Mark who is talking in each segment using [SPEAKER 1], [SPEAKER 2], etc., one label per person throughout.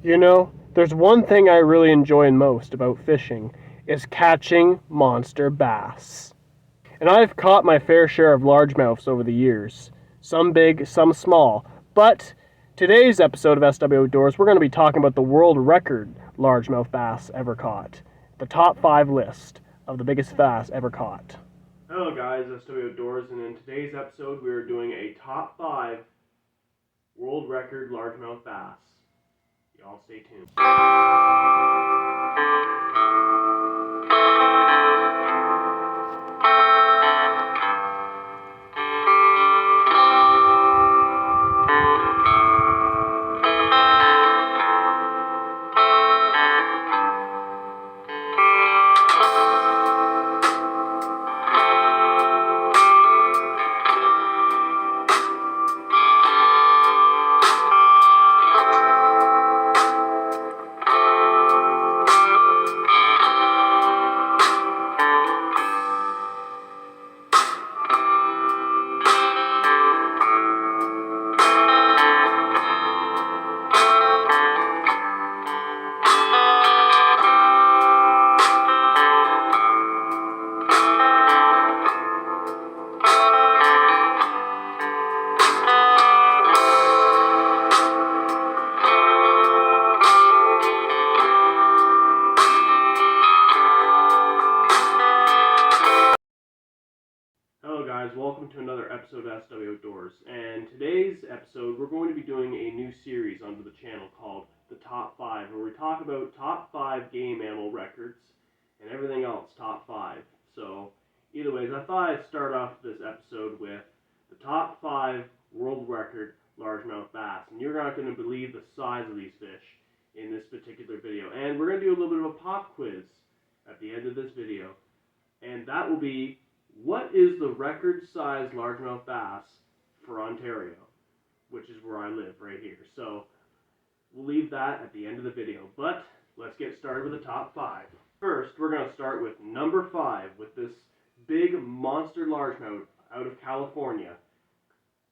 [SPEAKER 1] You know, there's one thing I really enjoy most about fishing is catching monster bass. And I've caught my fair share of largemouths over the years. Some big, some small. But today's episode of SW Outdoors, we're going to be talking about the world record largemouth bass ever caught. The top 5 list of the biggest bass ever caught. Hello guys, SW Outdoors, and in today's episode we are doing a top 5 world record largemouth bass. Y'all stay tuned. Hello guys, welcome to another episode of SW Outdoors, and today's episode we're going to be doing a new series onto the channel called The Top 5, where we talk about top 5 game animal records and everything else top 5. So, either ways, I thought I'd start off this episode with the top 5 world record largemouth bass, and you're not going to believe the size of these fish in this particular video. And we're going to do a little bit of a pop quiz at the end of this video, and that will be, what is the record-sized largemouth bass for Ontario, which is where I live, right here. So we'll leave that at the end of the video, but let's get started with the top 5. First, we're going to start with number 5, with this big monster largemouth out of California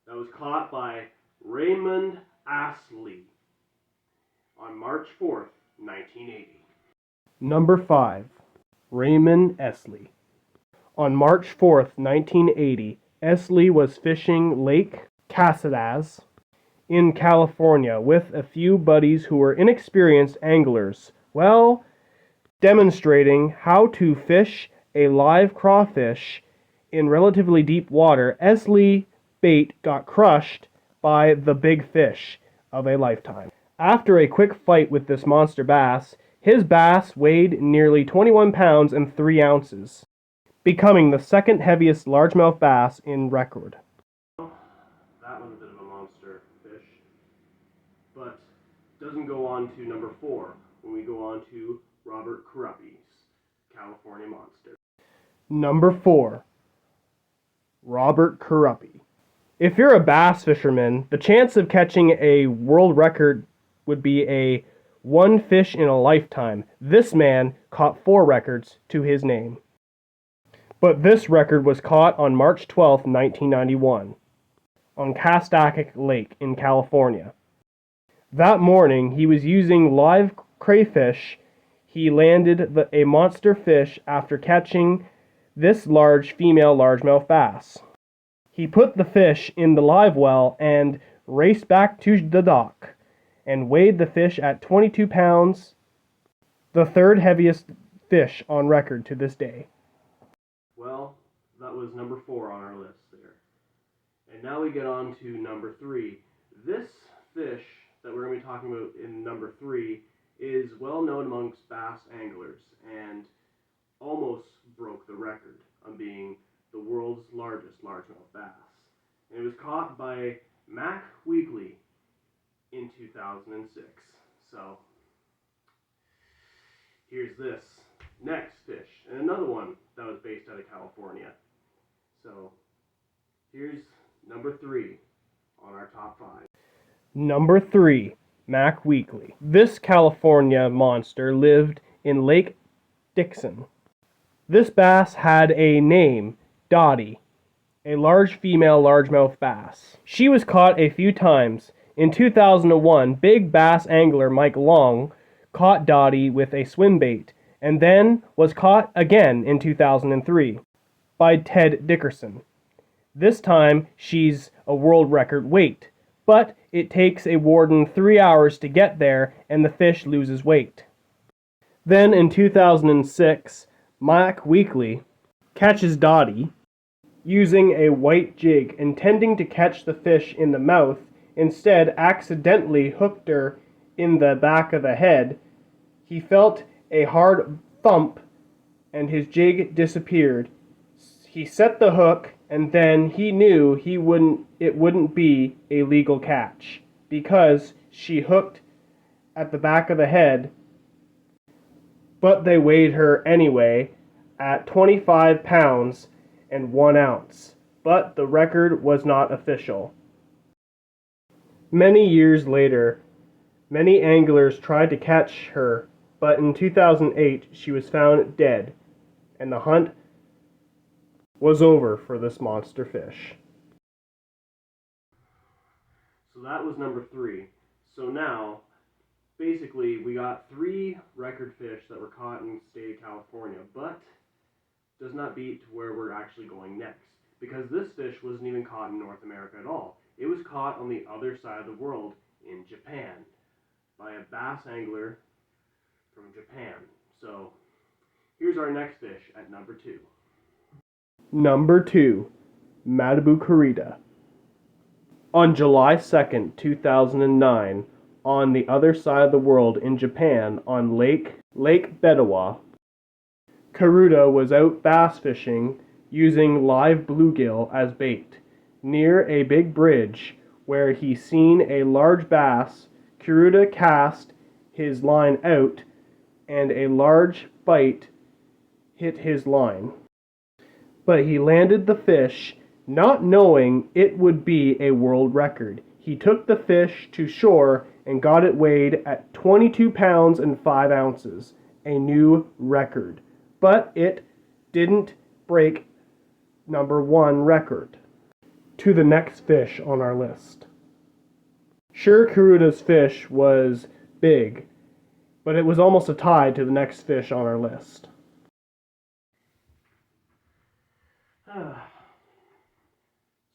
[SPEAKER 1] that was caught by Raymond Astley on March 4th, 1980. Number 5, Raymond Astley. On March 4th, 1980, Astley was fishing Lake Casadas in California with a few buddies who were inexperienced anglers, demonstrating how to fish a live crawfish in relatively deep water. Astley's bait got crushed by the big fish of a lifetime. After a quick fight with this monster bass, his bass weighed nearly 21 pounds and 3 ounces. Becoming the second heaviest largemouth bass in record. That was a bit of a monster fish, but doesn't go on to number 4 when we go on to Robert Caruppi's California Monster. Number 4, Robert Caruppi. If you're a bass fisherman, the chance of catching a world record would be a one fish in a lifetime. This man caught 4 records to his name. But this record was caught on March 12, 1991, on Castacac Lake in California. That morning, he was using live crayfish. He landed a monster fish after catching this large female largemouth bass. He put the fish in the live well and raced back to the dock and weighed the fish at 22 pounds, the third heaviest fish on record to this day. Well, that was number 4 on our list there. And now we get on to number 3. This fish that we're going to be talking about in number 3 is well known amongst bass anglers and almost broke the record on being the world's largest largemouth bass. And it was caught by Mac Weekly in 2006. So, here's this next fish, and another one that was based out of California. So, here's number 3 on our top 5. Number 3, Mac Weekly. This California monster lived in Lake Dixon. This bass had a name, Dottie, a large female largemouth bass. She was caught a few times In 2001, big bass angler Mike Long caught Dottie with a swim bait, and then was caught again in 2003 by Ted Dickerson. This time, she's a world record weight, but it takes a warden 3 hours to get there, and the fish loses weight. Then in 2006, Mac Weekly catches Dottie using a white jig, intending to catch the fish in the mouth, instead accidentally hooked her in the back of the head. He felt a hard thump and his jig disappeared. He set the hook, and then he knew it wouldn't be a legal catch because she hooked at the back of the head, but they weighed her anyway at 25 pounds and 1 ounce, but the record was not official. Many years later, many anglers tried to catch her, but in 2008 she was found dead, and the hunt was over for this monster fish. So that was number 3. So now, basically, we got 3 record fish that were caught in the state of California, but does not beat to where we're actually going next, because this fish wasn't even caught in North America at all. It was caught on the other side of the world in Japan by a bass angler from Japan. So here's our next fish at number 2. Number 2, Malibu Corrida. On July 2nd, 2009, on the other side of the world in Japan on Lake Bedawa, Karuta was out bass fishing using live bluegill as bait. Near a big bridge where he seen a large bass, Karuta cast his line out and a large bite hit his line. But he landed the fish, not knowing it would be a world record. He took the fish to shore and got it weighed at 22 pounds and 5 ounces, a new record. But it didn't break number 1 record. To the next fish on our list. Sure, Karuta's fish was big, but it was almost a tie to the next fish on our list.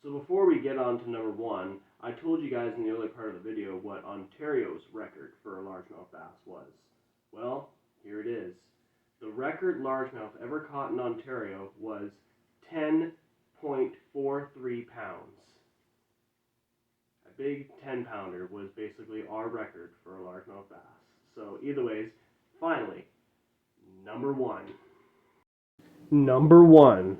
[SPEAKER 1] So before we get on to number 1, I told you guys in the early part of the video what Ontario's record for a largemouth bass was. Well, here it is. The record largemouth ever caught in Ontario was 10.43 pounds. A big 10-pounder was basically our record for a largemouth bass. So either ways, finally, number 1. Number 1.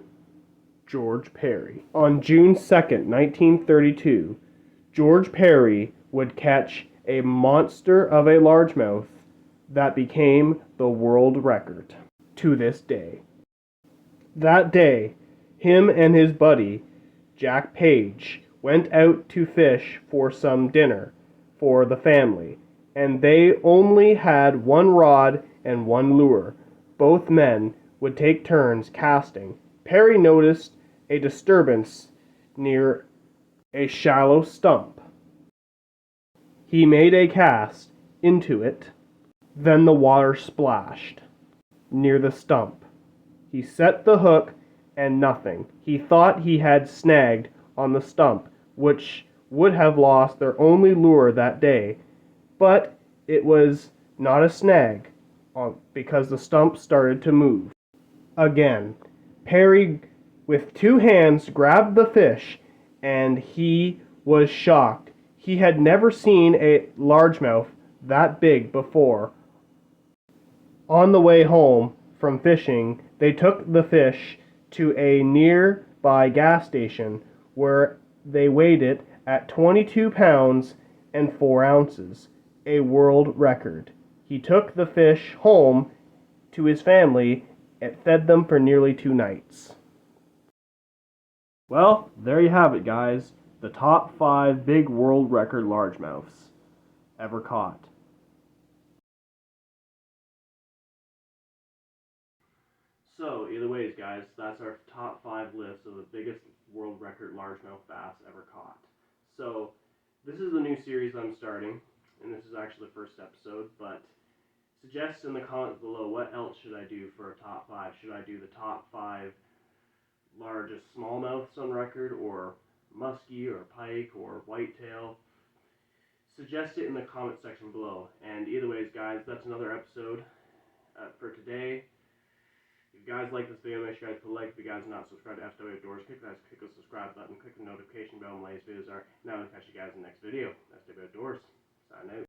[SPEAKER 1] George Perry. On June 2nd, 1932, George Perry would catch a monster of a largemouth that became the world record to this day. That day, him and his buddy, Jack Page, went out to fish for some dinner for the family, and they only had 1 rod and 1 lure. Both men would take turns casting. Perry noticed a disturbance near a shallow stump. He made a cast into it, then the water splashed near the stump. He set the hook and nothing. He thought he had snagged on the stump, which would have lost their only lure that day, but it was not a snag because the stump started to move. Again, Perry with 2 hands grabbed the fish, and he was shocked. He had never seen a largemouth that big before. On the way home from fishing, they took the fish to a nearby gas station where they weighed it at 22 pounds and 4 ounces, a world record. He took the fish home to his family and fed them for nearly 2 nights. Well, there you have it, guys. The top 5 big world record largemouths ever caught. So, either ways, guys, that's our top 5 list of the biggest world record largemouth bass ever caught. So, This is the new series I'm starting, and this is actually the first episode, but suggest in the comments below what else should I do for a top 5. Should I do the top 5 largest smallmouths on record, or muskie, or pike, or whitetail? Suggest it in the comment section below. And either ways, guys, that's another episode for today. If you guys like this video, make sure you guys put a like. If you guys are not subscribed to FW Outdoors, click the subscribe button, click the notification bell when latest videos are. Now I'll catch you guys in the next video. FW Outdoors, signing out.